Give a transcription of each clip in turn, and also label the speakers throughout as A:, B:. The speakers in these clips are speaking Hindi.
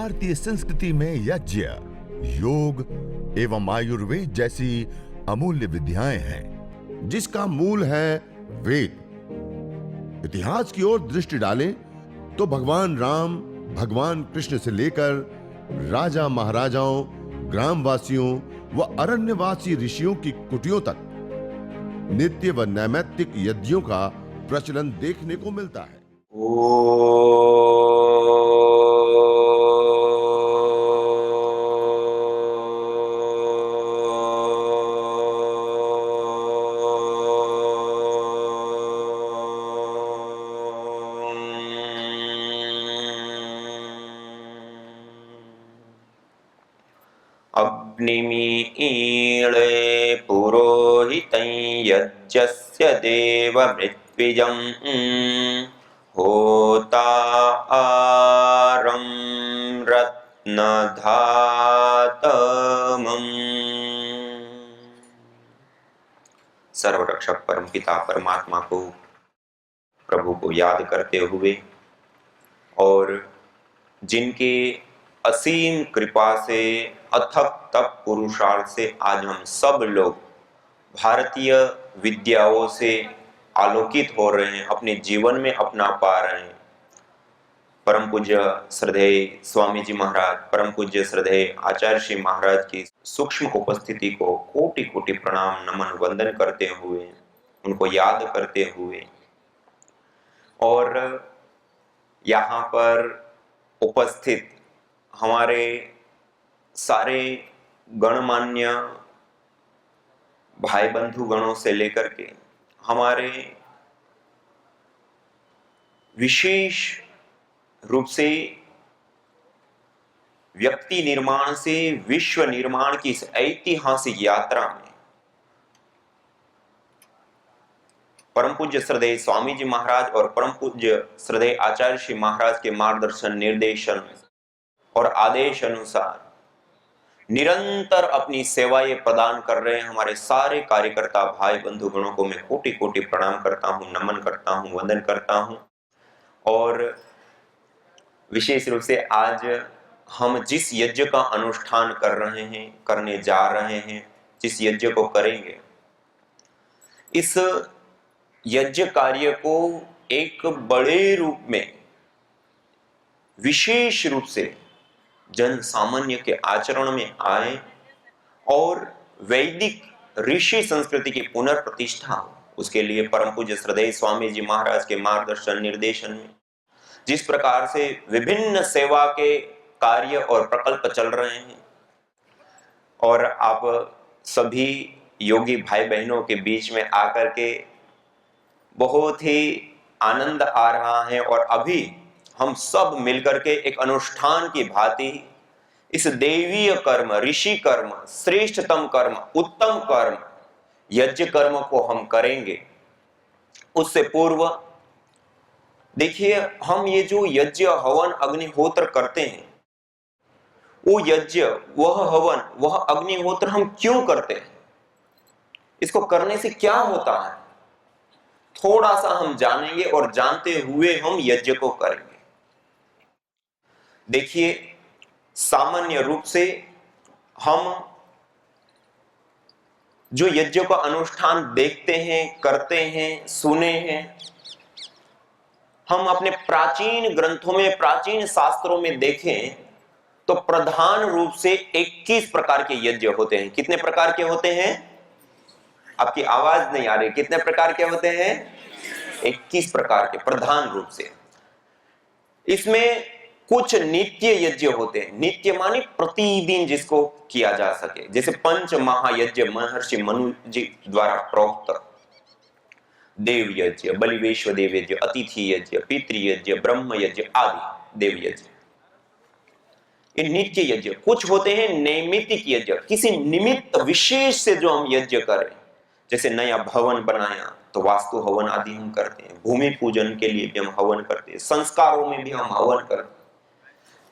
A: भारतीय संस्कृति में यज्ञ, योग एवं आयुर्वेद जैसी अमूल्य विद्याएं हैं, जिसका मूल है वेद। इतिहास की ओर दृष्टि डालें तो भगवान राम, भगवान कृष्ण से लेकर राजा महाराजाओं, ग्रामवासियों व अरण्यवासी ऋषियों की कुटियों तक नित्य व नैमित्तिक यज्ञों का प्रचलन देखने को मिलता है।
B: अग्निमीळे पुरोहितं यज्ञस्य देवमृत्विजं होतारं रत्नधातमम्। सर्वरक्षक परमपिता परमात्मा को, प्रभु को याद करते हुए और जिनके असीम कृपा से, अथक तप पुरुषार्थ से आज हम सब लोग भारतीय विद्याओं से आलोकित हो रहे हैं, अपने जीवन में अपना पा रहे हैं। परम पूज्य श्रद्धेय स्वामी जी महाराज, परम पूज्य श्रद्धेय आचार्य श्री महाराज की सूक्ष्म उपस्थिति को कोटि कोटि प्रणाम नमन वंदन करते हुए, उनको याद करते हुए और यहाँ पर उपस्थित हमारे सारे गणमान्य भाई बंधु गणों से लेकर के हमारे विशेष रूप से व्यक्ति निर्माण से विश्व निर्माण की इस ऐतिहासिक यात्रा में परम पूज्य श्रद्धेय स्वामी जी महाराज और परम पूज्य श्रद्धेय आचार्य श्री महाराज के मार्गदर्शन, निर्देशन और आदेश अनुसार निरंतर अपनी सेवाएं प्रदान कर रहे हैं हमारे सारे कार्यकर्ता भाई बंधु गणों को मैं कोटि कोटि प्रणाम करता हूं, नमन करता हूं, वंदन करता हूं। और विशेष रूप से आज हम जिस यज्ञ का अनुष्ठान कर रहे हैं, करने जा रहे हैं, जिस यज्ञ को करेंगे, इस यज्ञ कार्य को एक बड़े रूप में विशेष रूप से जन सामान्य के आचरण में आए और वैदिक ऋषि संस्कृति की पुनर्प्रतिष्ठा हो, उसके लिए परम पूज्य श्रद्धेय स्वामी जी महाराज के मार्गदर्शन निर्देशन में जिस प्रकार से विभिन्न सेवा के कार्य और प्रकल्प चल रहे हैं और आप सभी योगी भाई बहनों के बीच में आकर के बहुत ही आनंद आ रहा है। और अभी हम सब मिलकर के एक अनुष्ठान की भांति इस देवीय कर्म, ऋषि कर्म, श्रेष्ठतम कर्म, उत्तम कर्म, यज्ञ कर्म को हम करेंगे। उससे पूर्व देखिए, हम ये जो यज्ञ हवन अग्निहोत्र करते हैं, वो यज्ञ, वह हवन, वह अग्निहोत्र हम क्यों करते हैं, इसको करने से क्या होता है, थोड़ा सा हम जानेंगे और जानते हुए हम यज्ञ को करेंगे। देखिए, सामान्य रूप से हम जो यज्ञ का अनुष्ठान देखते हैं, करते हैं, सुने हैं, हम अपने प्राचीन ग्रंथों में, प्राचीन शास्त्रों में देखें तो प्रधान रूप से 21 प्रकार के यज्ञ होते हैं। कितने प्रकार के होते हैं? आपकी आवाज नहीं आ रही। कितने प्रकार के होते हैं? 21 प्रकार के प्रधान रूप से। इसमें कुछ नित्य यज्ञ होते हैं। नित्य माने प्रतिदिन जिसको किया जा सके, जैसे पंच महायज्ञ महर्षि मनु जी द्वारा प्रोक्त देव यज्ञ, बलिवेश्वर देव यज्ञ, अतिथि यज्ञ, पितृयज्ञ, ब्रह्म यज्ञ आदि देव यज्ञ, ये नित्य यज्ञ। कुछ होते हैं नैमित्तिक यज्ञ, किसी निमित्त विशेष से जो हम यज्ञ करें, जैसे नया भवन बनाया तो वास्तु हवन आदि हम करते हैं, भूमि पूजन के लिए भी हम हवन करते हैं, संस्कारों में भी हम हवन करते हैं,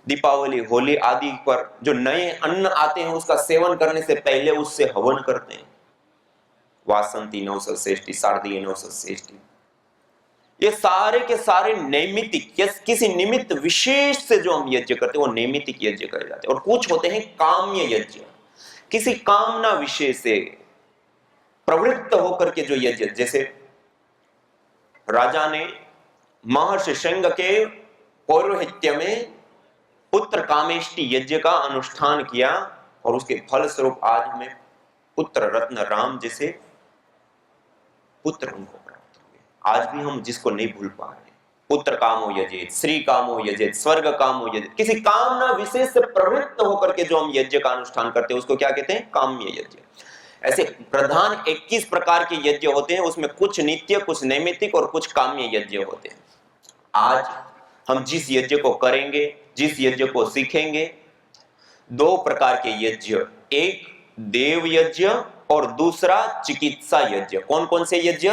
B: दीपावली, होली आदि पर जो नए अन्न आते हैं उसका सेवन करने से पहले उससे हवन करते हैं, वासंती नवसत श्रेष्ठी, शारदीय नवसत श्रेष्ठी। ये सारे के सारे नैमित्तिक या किसी निमित्त विशेष से जो हम यज्ञ करते हैं वो नैमित्तिक यज्ञ करे जाते हैं। और कुछ होते हैं काम्य यज्ञ, किसी कामना विशेष से प्रवृत्त होकर के जो यज्ञ, जैसे राजा ने महर्षि श्रृंग के पौरोहित्य में पुत्र कामेष्टि यज्ञ का अनुष्ठान किया और उसके फल स्वरूप आज हमें पुत्र रत्न राम जैसे पुत्र उनको प्राप्त हुए। आज भी हम जिसको नहीं भूल पा रहे, पुत्र कामो यजेत, श्री कामो यजेत, स्वर्ग कामो यजेत, किसी कामना विशेष से प्रवृत्त होकर के जो हम यज्ञ का अनुष्ठान करते हैं उसको क्या कहते हैं? काम्य यज्ञ। ऐसे प्रधान 21 प्रकार के यज्ञ होते हैं, उसमें कुछ नित्य, कुछ नैमित्तिक और कुछ काम्य यज्ञ होते हैं। आज हम जिस यज्ञ को करेंगे, जिस यज्ञ को सीखेंगे, 2 प्रकार के यज्ञ, एक देव यज्ञ और दूसरा चिकित्सा यज्ञ। कौन कौन से यज्ञ?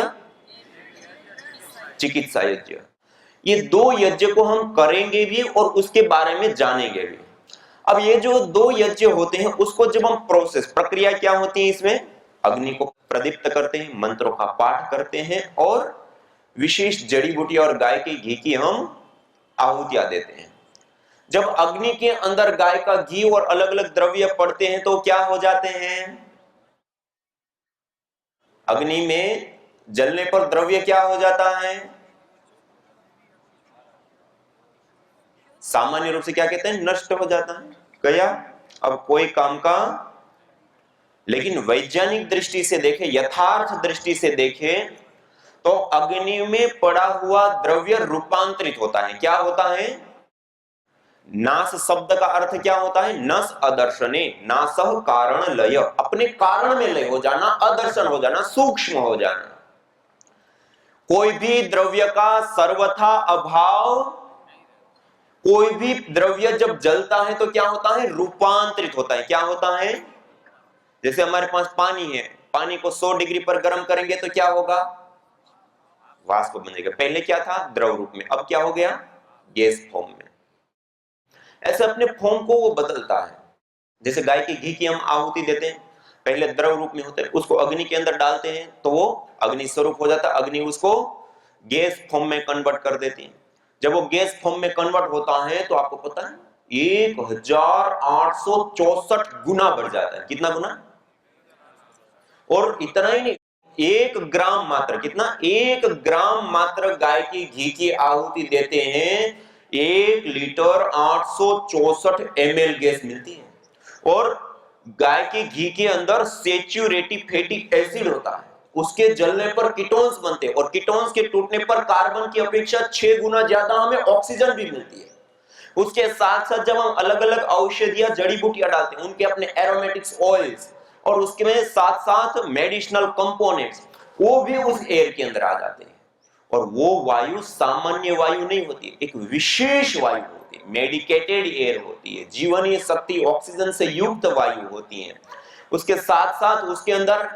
B: चिकित्सा यज्ञ। ये 2 यज्ञ को हम करेंगे भी और उसके बारे में जानेंगे भी। अब ये जो 2 यज्ञ होते हैं उसको जब हम प्रोसेस, प्रक्रिया क्या होती है इसमें? अग्नि को प्रदीप्त करते हैं, मंत्रों का पाठ करते हैं और विशेष जड़ी बूटी और गाय के घी की हम आहुतियां देते हैं। जब अग्नि के अंदर गाय का घी और अलग अलग द्रव्य पड़ते हैं तो क्या हो जाते हैं? अग्नि में जलने पर द्रव्य क्या हो जाता है? सामान्य रूप से क्या कहते हैं? नष्ट हो जाता है, गया, अब कोई काम का। लेकिन वैज्ञानिक दृष्टि से देखें, यथार्थ दृष्टि से देखें तो अग्नि में पड़ा हुआ द्रव्य रूपांतरित होता है। क्या होता है? नास शब्द का अर्थ क्या होता है? नस अदर्शने, नासह कारण लय, अपने कारण में लय हो जाना, अदर्शन हो जाना, सूक्ष्म हो जाना। कोई भी द्रव्य का सर्वथा अभाव, कोई भी द्रव्य जब जलता है तो क्या होता है? रूपांतरित होता है। क्या होता है? जैसे हमारे पास पानी है, पानी को 100 डिग्री पर गर्म करेंगे तो क्या होगा? वाष्प बनेगा। पहले क्या था? द्रव रूप में, अब क्या हो गया? गैस फॉर्म में। ऐसे अपने फॉर्म को वो बदलता है। जैसे गाय के घी की हम आहुति देते हैं, पहले द्रव रूप में होता है, उसको अग्नि के अंदर डालते हैं तो वो अग्नि स्वरूप हो जाता है। अग्नि उसको गैस फॉर्म में कन्वर्ट कर देती है। जब वो गैस फॉर्म में कन्वर्ट होता है तो आपको पता है 1864 गुना बढ़ जाता है। कितना गुना? और इतना ही नहीं, 1 ग्राम मात्र, कितना? 1 ग्राम मात्र गाय की घी की आहुति देते हैं, 1 लीटर 864 ml गैस मिलती है। और गाय के घी के अंदर सैचुरेटिव फैटी एसिड होता है, उसके जलने पर कीटोन्स बनते हैं और कीटोन्स के टूटने पर कार्बन की अपेक्षा 6 गुना ज्यादा हमें ऑक्सीजन भी मिलती है। उसके साथ साथ जब हम अलग अलग औषधियां, जड़ी बूटियां डालते हैं, उनके अपने एरोमेटिक्स ऑयल्स और उसके में साथ साथ मेडिसिनल कंपोनेंट्स, वो भी उस एयर के अंदर आ जाते हैं। और वो वायु सामान्य वायु नहीं होती, एक विशेष वायु होती है, मेडिकेटेड एयर होती है, जीवनीय शक्ति ऑक्सीजन से युक्त वायु होती है। उसके साथ साथ उसके अंदर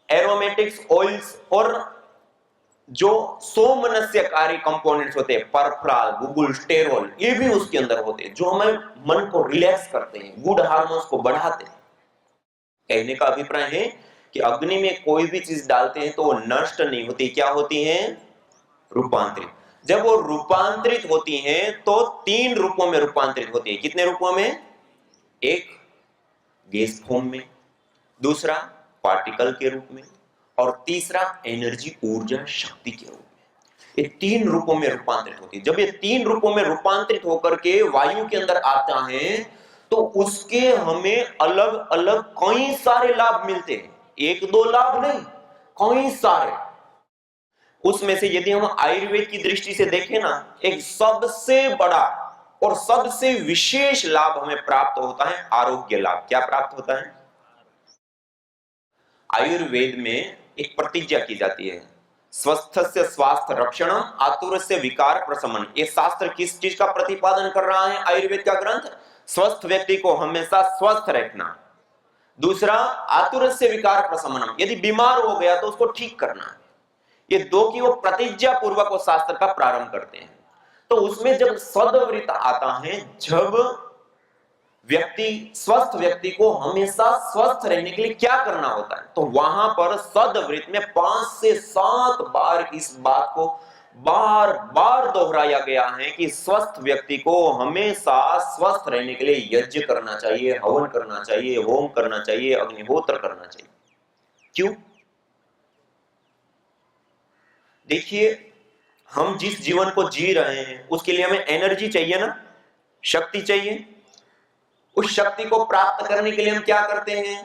B: एरोमेटिक्स ऑयल्स और जो सोमनस्यकारी कंपोनेंट्स होते हैं, परफ्राल, गुगुल, स्टेरोल, ये भी उसके अंदर होते हैं, जो हमें मन को रिलैक्स करते हैं, गुड हार्मोन्स को बढ़ाते हैं। कहने का अभिप्राय है कि अग्नि में कोई भी चीज डालते हैं तो वो नष्ट नहीं होती, क्या होती है? रूपांतरित। जब वो रूपांतरित होती हैं तो 3 रूपों में रूपांतरित होती है। कितने रूपों में? एक गैस फॉर्म में, दूसरा पार्टिकल के रूप में और तीसरा एनर्जी, ऊर्जा, शक्ति के रूप में। ये 3 रूपों में रूपांतरित होती है। जब ये 3 रूपों में रूपांतरित होकर के वायु के अंदर आता है तो उसके हमें अलग अलग कई सारे लाभ मिलते हैं। 1-2 लाभ नहीं, कई सारे। उसमें से यदि हम आयुर्वेद की दृष्टि से देखें ना, एक सबसे बड़ा और सबसे विशेष लाभ हमें प्राप्त होता है आरोग्य लाभ। क्या प्राप्त होता है? आयुर्वेद में एक प्रतिज्ञा की जाती है, स्वस्थस्य स्वास्थ्य रक्षणम, आतुरस्य विकार प्रशमन। ये शास्त्र किस चीज का प्रतिपादन कर रहा है? आयुर्वेद का ग्रंथ स्वस्थ व्यक्ति को हमेशा स्वस्थ रखना, दूसरा आतुरस्य विकार प्रशमनम, यदि बीमार हो गया तो उसको ठीक करना। ये 2 की वो प्रतिज्ञा पूर्वक वो शास्त्र का प्रारंभ करते हैं। तो उसमें जब सदवृत आता है, जब स्वस्थ व्यक्ति को हमेशा स्वस्थ रहने के लिए क्या करना होता है, तो वहां पर सदवृत में 5 से 7 बार इस बात को बार बार दोहराया गया है कि स्वस्थ व्यक्ति को हमेशा स्वस्थ रहने के लिए यज्ञ करना चाहिए, हवन करना चाहिए, होम करना चाहिए, अग्निहोत्र करना चाहिए। क्यों? देखिए, हम जिस जीवन को जी रहे हैं उसके लिए हमें एनर्जी चाहिए ना, शक्ति चाहिए। उस शक्ति को प्राप्त करने के लिए हम क्या करते हैं?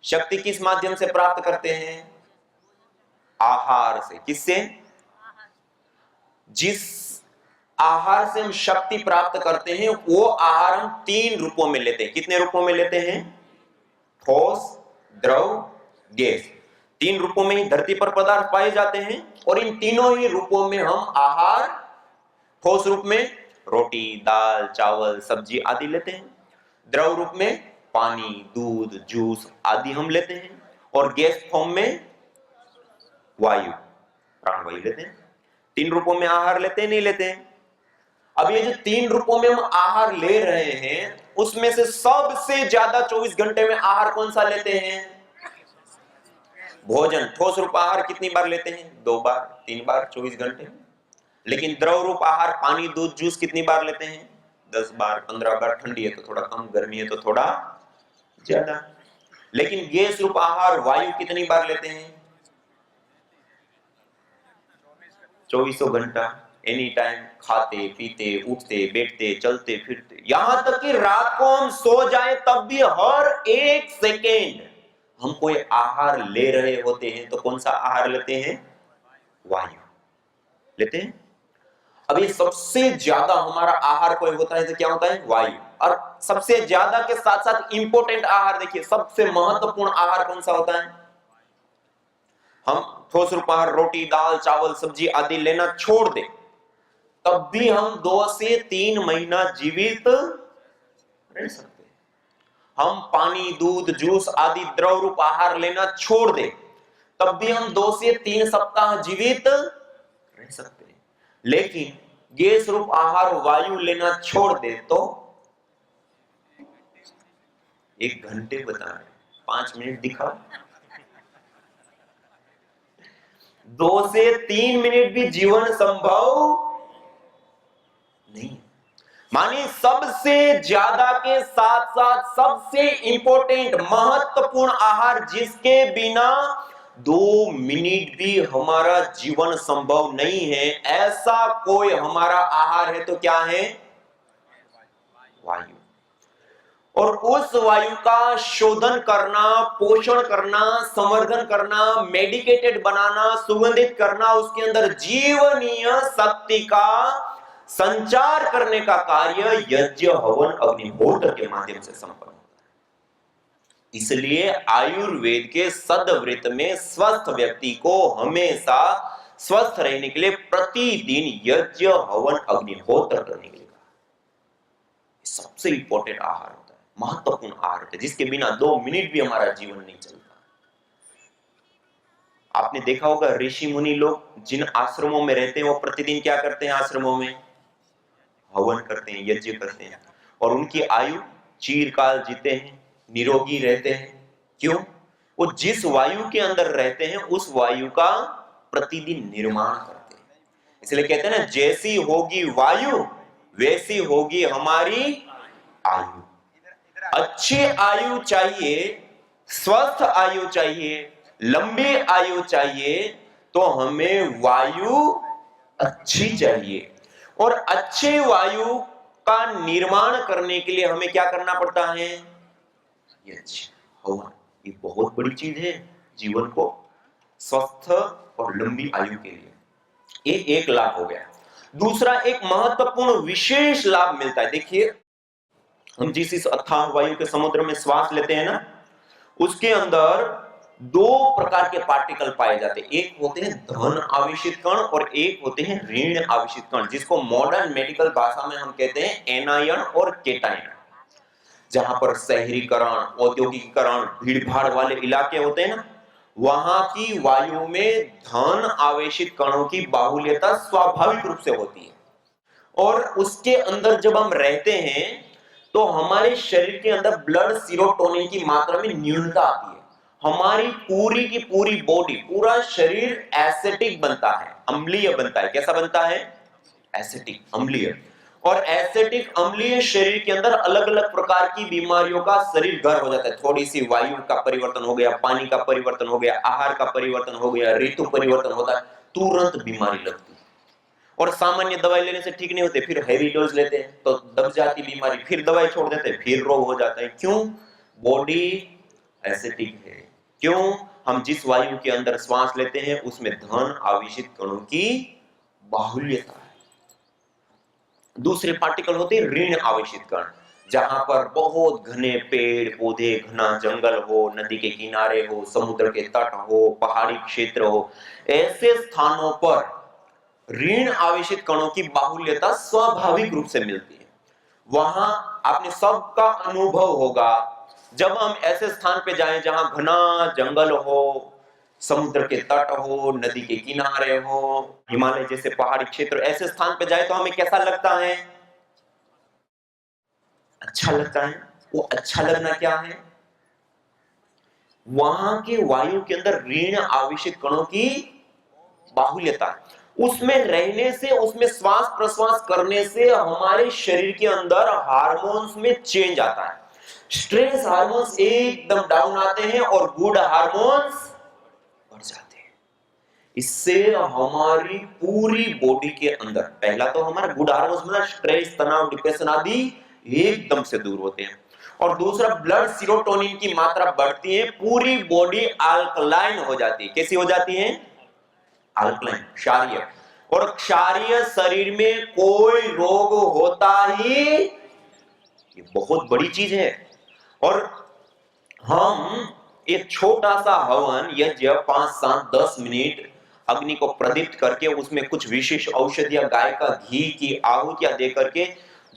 B: शक्ति किस माध्यम से प्राप्त करते हैं? आहार से। किससे? जिस आहार से हम शक्ति प्राप्त करते हैं वो आहार हम 3 रूपों में लेते हैं। कितने रूपों में लेते हैं? ठोस, द्रव, गैस। 3 रूपों में ही धरती पर पदार्थ पाए जाते हैं और इन तीनों ही रूपों में हम आहार ठोस रूप में रोटी, दाल, चावल, सब्जी आदि लेते हैं। द्रव रूप में पानी, दूध, जूस आदि हम लेते हैं और गैस फॉर्म में वायु, प्राणवायु लेते हैं। 3 रूपों में आहार लेते हैं, नहीं लेते हैं? अब ये जो 3 रूपों में हम आहार ले रहे हैं उसमें से सबसे ज्यादा 24 घंटे में आहार कौन सा लेते हैं? भोजन, ठोस रूप आहार कितनी बार लेते हैं? 2 बार, 3 बार 24 घंटे में। लेकिन द्रव रूप आहार पानी, दूध, जूस कितनी बार लेते हैं? 10 बार, 15 बार। ठंडी है तो थोड़ा कम, गर्मी है तो थोड़ा ज्यादा। लेकिन गैस रूप आहार वायु कितनी बार लेते हैं? 24 घंटा, एनी टाइम, खाते पीते, उठते बैठते, चलते फिरते, यहां तक कि रात को हम सो जाएं तब भी हर 1 सेकेंड हम कोई आहार ले रहे होते हैं। तो कौन सा आहार लेते हैं? वायु लेते हैं। अब ये सबसे ज्यादा हमारा आहार कोई होता है तो क्या होता है? वायु। और सबसे ज्यादा के साथ साथ इंपॉर्टेंट आहार, देखिए सबसे महत्वपूर्ण आहार कौन सा होता है? हम ठोस रूप आहार रोटी, दाल, चावल, सब्जी आदि लेना छोड़ दें तब भी हम 2 से 3 महीना जीवित रह सकते हैं। हम पानी, दूध, जूस आदि द्रव रूप आहार लेना छोड़ दें तब भी हम 2 से 3 सप्ताह जीवित रह सकते हैं। लेकिन गैस रूप आहार वायु लेना छोड़ दे तो 1 घंटे बता रहे, 5 मिनट दिखा, 2 से 3 मिनट भी जीवन संभव नहीं। मानी सबसे ज्यादा के साथ साथ सबसे इंपॉर्टेंट महत्वपूर्ण आहार जिसके बिना 2 मिनट भी हमारा जीवन संभव नहीं है, ऐसा कोई हमारा आहार है तो क्या है? वायु। और उस वायु का शोधन करना, पोषण करना, संवर्धन करना, मेडिकेटेड बनाना, सुगंधित करना, उसके अंदर जीवनीय शक्ति का संचार करने का कार्य यज्ञ, हवन, अग्निहोत्र के माध्यम से संपन्न होता है। इसलिए आयुर्वेद के सदवृत में स्वस्थ व्यक्ति को हमेशा स्वस्थ रहने के लिए प्रतिदिन यज्ञ, हवन, अग्निहोत्र करने के लिए सबसे इंपॉर्टेंट आहार होता है, महत्वपूर्ण आहार होता है, जिसके बिना 2 मिनट भी हमारा जीवन नहीं चलता। आपने देखा होगा ऋषि मुनि लोग जिन आश्रमों में रहते हैं वो प्रतिदिन क्या करते हैं? आश्रमों में हवन करते हैं, यज्ञ करते हैं और उनकी आयु चिरकाल जीते हैं, निरोगी रहते हैं। क्यों? वो जिस वायु के अंदर रहते हैं उस वायु का प्रतिदिन निर्माण करते हैं। इसलिए कहते हैं ना, जैसी होगी वायु वैसी होगी हमारी आयु। अच्छी आयु चाहिए, स्वस्थ आयु चाहिए, लंबी आयु चाहिए तो हमें वायु अच्छी चाहिए। और अच्छे वायु का निर्माण करने के लिए हमें क्या करना पड़ता है? यज्ञ, हवन। ये बहुत बड़ी चीज है जीवन को स्वस्थ और लंबी आयु के लिए। ये एक लाभ हो गया। दूसरा एक महत्वपूर्ण विशेष लाभ मिलता है। देखिए, हम जिस इस अथाह वायु के समुद्र में श्वास लेते हैं ना, उसके अंदर 2 प्रकार के पार्टिकल पाए जाते हैं। एक होते हैं धन आवेशित कण और एक होते हैं ऋण आवेशित कण, जिसको मॉडर्न मेडिकल भाषा में हम कहते हैं एनायन और केटायन। जहां पर शहरीकरण, औद्योगिकीकरण, भीड़ भाड़ वाले इलाके होते हैं ना, वहां की वायु में धन आवेशित कणों की बाहुल्यता स्वाभाविक रूप से होती है और उसके अंदर जब हम रहते हैं तो हमारे शरीर के अंदर ब्लड सीरोटोनिन की मात्रा में न्यूनता आती है। हमारी पूरी की पूरी बॉडी, पूरा शरीर एसिटिक बनता है, अम्लीय बनता है। कैसा बनता है? एसिटिक, अम्लीय। और एसिटिक अम्लीय शरीर के अंदर अलग अलग प्रकार की बीमारियों का शरीर घर हो जाता है। थोड़ी सी वायु का परिवर्तन हो गया, पानी का परिवर्तन हो गया, आहार का परिवर्तन हो गया, ऋतु परिवर्तन होता है, तुरंत बीमारी लगती है। और सामान्य दवाई लेने से ठीक नहीं होते, फिर हैवी डोज लेते हैं तो दब जाती बीमारी, फिर दवाई छोड़ देते हैं, फिर रोग हो जाता है। क्यों? बॉडी एसिडिक है। क्यों? हम जिस वायु के अंदर श्वास लेते हैं उसमें धन आवेशित कणों की बाहुल्यता है। दूसरे पार्टिकल होते हैं ऋण आवेशित कण, जहां पर बहुत घने पेड़ पौधे, घना जंगल हो, नदी के किनारे हो, समुद्र के तट हो, पहाड़ी क्षेत्र हो, ऐसे स्थानों पर ऋण आवेशित कणों की बाहुल्यता स्वाभाविक रूप से मिलती है। वहां आपने सबका अनुभव होगा, जब हम ऐसे स्थान पे जाएं जहां घना जंगल हो, समुद्र के तट हो, नदी के किनारे हो, हिमालय जैसे पहाड़ी क्षेत्र, ऐसे स्थान पे जाए तो हमें कैसा लगता है? अच्छा लगता है। वो अच्छा लगना क्या है? वहां के वायु के अंदर ऋण आवेशित कणों की बाहुल्यता है। उसमें रहने से, उसमें श्वास प्रश्वास करने से हमारे शरीर के अंदर हार्मोन्स में चेंज आता है। स्ट्रेस हार्मोन्स एकदम डाउन आते हैं और गुड हार्मोन्स बढ़ जाते हैं। इससे हमारी पूरी बॉडी के अंदर, पहला तो हमारा गुड हार्मोन्स मतलब स्ट्रेस, तनाव, डिप्रेशन आदि एकदम से दूर होते हैं। और दूसरा, ब्लड सीरोटोनिन की मात्रा बढ़ती है, पूरी बॉडी अल्कलाइन हो जाती है। कैसी हो जाती है? अल्कलाइन, क्षारीय। और क्षारीय शरीर में कोई रोग होता ही, ये बहुत बड़ी चीज है। और हम एक छोटा सा हवन यज्ञ 5, 7, 10 मिनट अग्नि को प्रदीप्त करके उसमें कुछ विशेष औषधियां, गाय का घी की आहुतियां दे करके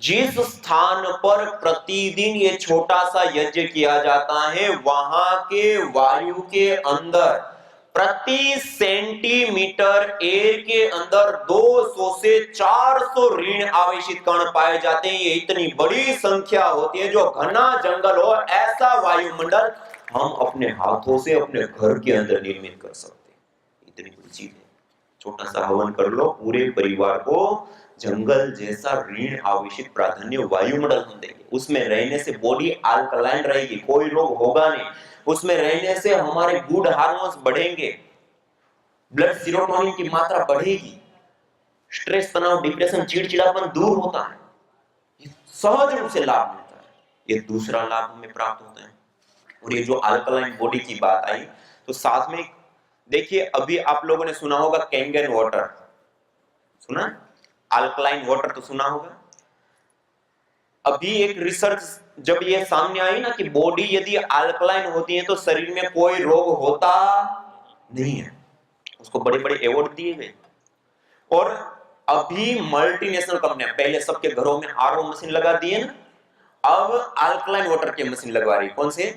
B: जिस स्थान पर प्रतिदिन ये छोटा सा यज्ञ किया जाता है, वहां के वायु के अंदर प्रति सेंटीमीटर एयर के अंदर 200 से 400 ऋण आवेशित कण पाए जाते हैं। ये इतनी बड़ी संख्या होती है। जो घना जंगल हो, ऐसा वायुमंडल हम अपने हाथों से अपने घर के अंदर निर्मित कर सकते हैं। इतनी बड़ी चीज है। छोटा सा हवन कर लो, पूरे परिवार को जंगल जैसा ऋण आवेशित प्राधान्य वायुमंडल हम देंगे। उसमें रहने से बॉडी अल्कलाइन रहेगी, कोई रोग होगा नहीं। उसमें रहने से हमारे गुड हार्मोन्स बढ़ेंगे, ब्लड सीरोटोनिन की मात्रा बढ़ेगी, स्ट्रेस, तनाव, डिप्रेशन, चिड़चिड़ापन दूर होता है। ये सहज रूप से लाभ मिलता है। ये दूसरा लाभ हमें प्राप्त होता है। और ये जो अल्कलाइन बॉडी की बात आई, तो साथ में देखिए, अभी आप लोगों ने सुना होगा कैंगन वाटर, सुना? अल्कलाइन वाटर तो सुना होगा। अभी एक रिसर्च जब ये सामने आई ना कि बॉडी यदि अल्कलाइन होती है तो शरीर में कोई रोग होता नहीं है, उसको बड़े बड़े अवार्ड दिए गए। और अभी मल्टीनेशनल कंपनियां, पहले सबके घरों में आरओ मशीन लगा दिए ना, अब अल्कलाइन वाटर की मशीन लगवा रही है। कौन से?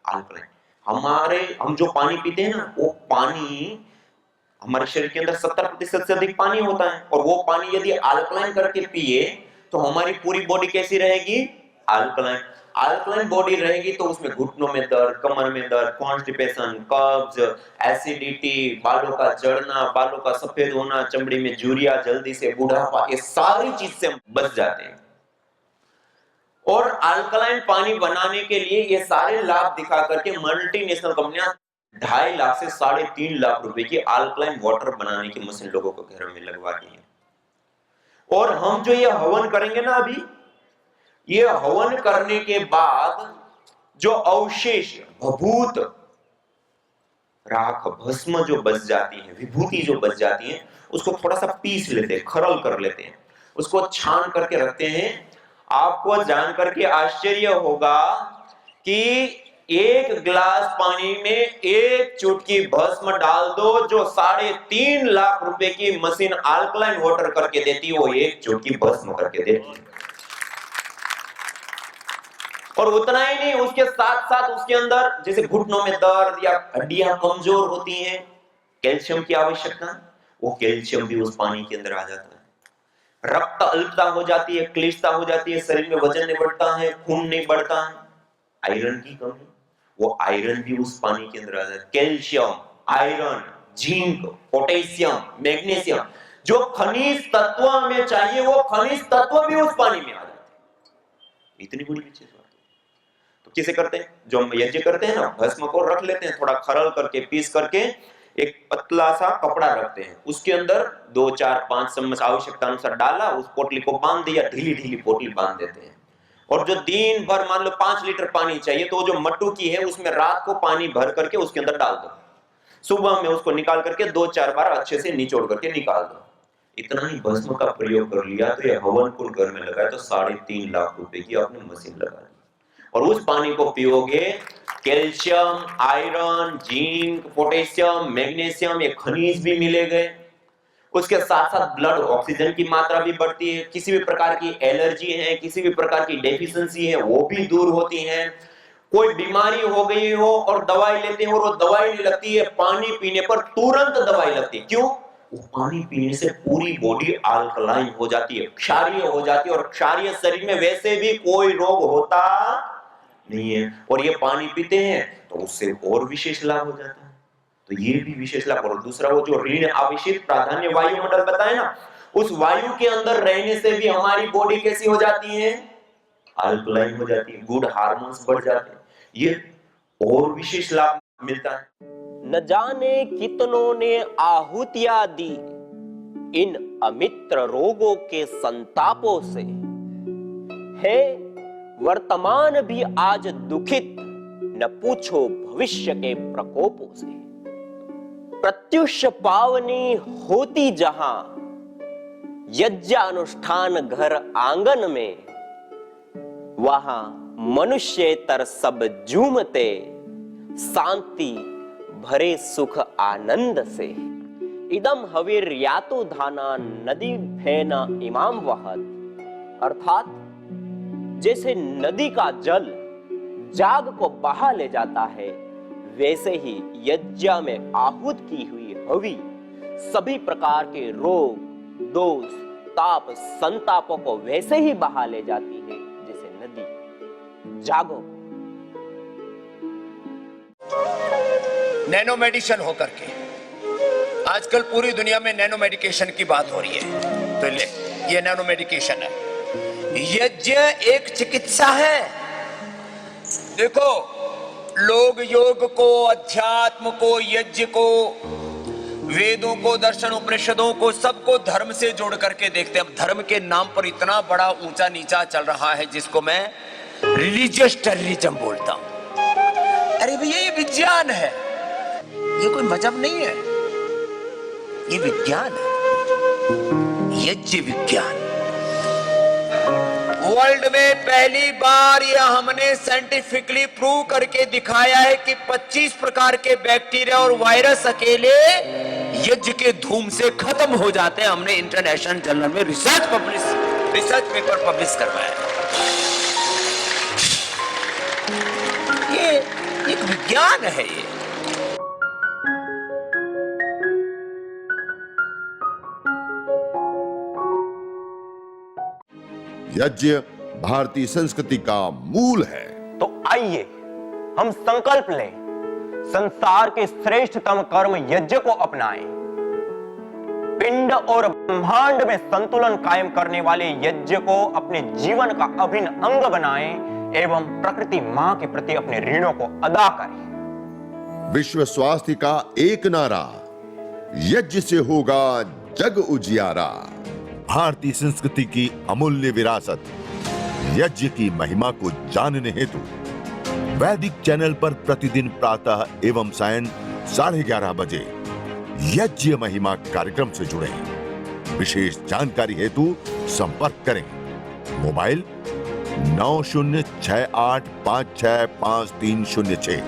B: अल्कलाइन। हम जो पानी पीते हैं ना, वो पानी, हमारे शरीर के अंदर 70% से अधिक पानी होता है, और वो पानी यदि अल्कलाइन करके पिए तो हमारी पूरी बॉडी कैसी रहेगी? अल्कलाइन। अल्कलाइन बॉडी रहेगी तो उसमें घुटनों में दर्द, कमर में दर्द, कॉन्स्टिपेशन, कब्ज, एसिडिटी, बालों का झड़ना, बालों का सफेद होना, चमड़ी में झुर्रियां, जल्दी से बुढ़ापा, ये सारी चीज से हम बच जाते हैं। और अल्कलाइन पानी बनाने के लिए ये सारे लाभ दिखा करके मल्टीनेशनल कंपनियां 2.5 लाख से 3.5 लाख रुपए की अल्कलाइन वाटर बनाने की मशीन लोगों को घरों में लगवा रही है। और हम जो ये हवन करेंगे ना, अभी ये हवन करने के बाद जो अवशेष, भभूत, राख, भस्म जो बच जाती है, विभूति जो बच जाती है, उसको थोड़ा सा पीस लेते हैं, खरल कर लेते हैं, उसको छान करके रखते हैं। आपको जान करके आश्चर्य होगा कि 1 गिलास पानी में 1 चुटकी भस्म डाल दो, जो 3.5 लाख रुपए की मशीन अल्कलाइन वाटर करके देती है, वो 1 चुटकी भस्म करके देती है। और उतना ही नहीं, उसके साथ साथ उसके अंदर जैसे घुटनों में दर्द या हड्डियां कमजोर होती हैं, कैल्शियम की आवश्यकता, वो कैल्शियम भी उस पानी के अंदर आ जाता है। रक्त अल्पता हो जाती है, क्लिष्टता हो जाती है, शरीर में वजन नहीं बढ़ता है, खून नहीं बढ़ता है, आयरन की कमी, वो आयरन भी उस पानी के अंदर आ जाता है। Calcium, iron, zinc, potassium, magnesium, जो खनिज तत्व हमें चाहिए वो खनिज तत्व भी उस पानी में आ जाते हैं। इतनी बड़ी चीज है। तो किसे करते हैं? जो हम यज्ञ करते हैं ना, भस्म को रख लेते हैं, थोड़ा खरल करके पीस करके एक पतला सा कपड़ा रखते हैं, उसके अंदर 2, 4, 5 चम्मच आवश्यकता अनुसार डाला, उस पोटली को बांध दिया, ढीली ढीली पोटली बांध देते हैं। और जो दिन भर मान लो 5 लीटर पानी चाहिए, तो जो मटुकी है उसमें रात को पानी भर करके उसके अंदर डाल दो, सुबह में उसको निकाल करके 2-4 बार अच्छे से निचोड़ करके निकाल दो। इतना ही भस्म का प्रयोग कर लिया तो ये हवन कुंड घर में लगाया तो 3.5 लाख रुपए की आपने मशीन लगा दी। और उस पानी को पियोगे, calcium, iron, zinc, potassium, magnesium, ये खनिज भी मिलेंगे। उसके साथ साथ ब्लड ऑक्सीजन की मात्रा भी बढ़ती है, किसी भी प्रकार की एलर्जी है, किसी भी प्रकार की डेफिशिएंसी है वो भी दूर होती है। कोई बीमारी हो गई हो और दवाई लेते हैं और वो दवाई नहीं लगती है, पानी पीने पर तुरंत दवाई लगती है। क्यों? वो पानी पीने से पूरी बॉडी अल्कलाइन हो जाती है, क्षारीय हो जाती है, और क्षारीय शरीर में वैसे भी कोई रोग होता नहीं है, और ये पानी पीते हैं तो उससे और विशेष लाभ हो जाता है। तो ये भी विशेष लाभ। और दूसरा वो जो ऋण आवेशित प्राधान्य वायुमंडल बताए ना, उस वायु के अंदर रहने से भी हमारी बॉडी कैसी हो जाती है? अल्कलाइन हो जाती है, गुड हार्मोन्स बढ़ जाते हैं, ये और विशेष लाभ मिलता है।
C: न जाने कितनों ने आहुतियां दी इन अमित्र रोगों के संतापों से, है वर्तमान भी आज दुखित, न पूछो भविष्य के प्रकोपों से। प्रत्युष पावनी होती जहां यज्ञानुष्ठान घर आंगन में, वहां मनुष्येतर सब झूमते शांति भरे सुख आनंद से। इदम हवीर यातो धाना नदी फेना इमाम वहत, अर्थात जैसे नदी का जल जाग को बहा ले जाता है, वैसे ही यज्ञ में आहूत की हुई हवि सभी प्रकार के रोग, दोष, ताप, संतापों को वैसे ही बहा ले जाती है जैसे नदी। जागो।
D: नैनो मेडिसिन होकर के आजकल पूरी दुनिया में नैनो मेडिकेशन की बात हो रही है। तो ले, ये नैनो मेडिकेशन है। यज्ञ एक चिकित्सा है। देखो, लोग योग को, अध्यात्म को, यज्ञ को, वेदों को, दर्शन उपनिषदों को, सबको धर्म से जोड़ करके देखते हैं। अब धर्म के नाम पर इतना बड़ा ऊंचा नीचा चल रहा है जिसको मैं रिलीजियस टेररिज्म बोलता हूं। अरे भैया, ये विज्ञान है, ये कोई मजहब नहीं है, ये विज्ञान है, यज्ञ विज्ञान। वर्ल्ड में पहली बार यह हमने साइंटिफिकली प्रूव करके दिखाया है कि 25 प्रकार के बैक्टीरिया और वायरस अकेले यज्ञ के धूम से खत्म हो जाते हैं। हमने इंटरनेशनल जर्नल में रिसर्च पेपर पब्लिश करवाया। ये एक विज्ञान है। ये
A: यज्ञ भारतीय संस्कृति का मूल है।
C: तो आइए हम संकल्प लें, संसार के श्रेष्ठतम कर्म यज्ञ को अपनाएं। पिंड और ब्रह्मांड में संतुलन कायम करने वाले यज्ञ को अपने जीवन का अभिन्न अंग बनाएं एवं प्रकृति मां के प्रति अपने ऋणों को अदा करें।
A: विश्व स्वास्थ्य का एक नारा, यज्ञ से होगा जग उजियारा। भारतीय संस्कृति की अमूल्य विरासत यज्ञ की महिमा को जानने हेतु वैदिक चैनल पर प्रतिदिन प्रातः एवं सायं 11:30 बजे यज्ञ महिमा कार्यक्रम से जुड़े। विशेष जानकारी हेतु संपर्क करें। मोबाइल 9068565306।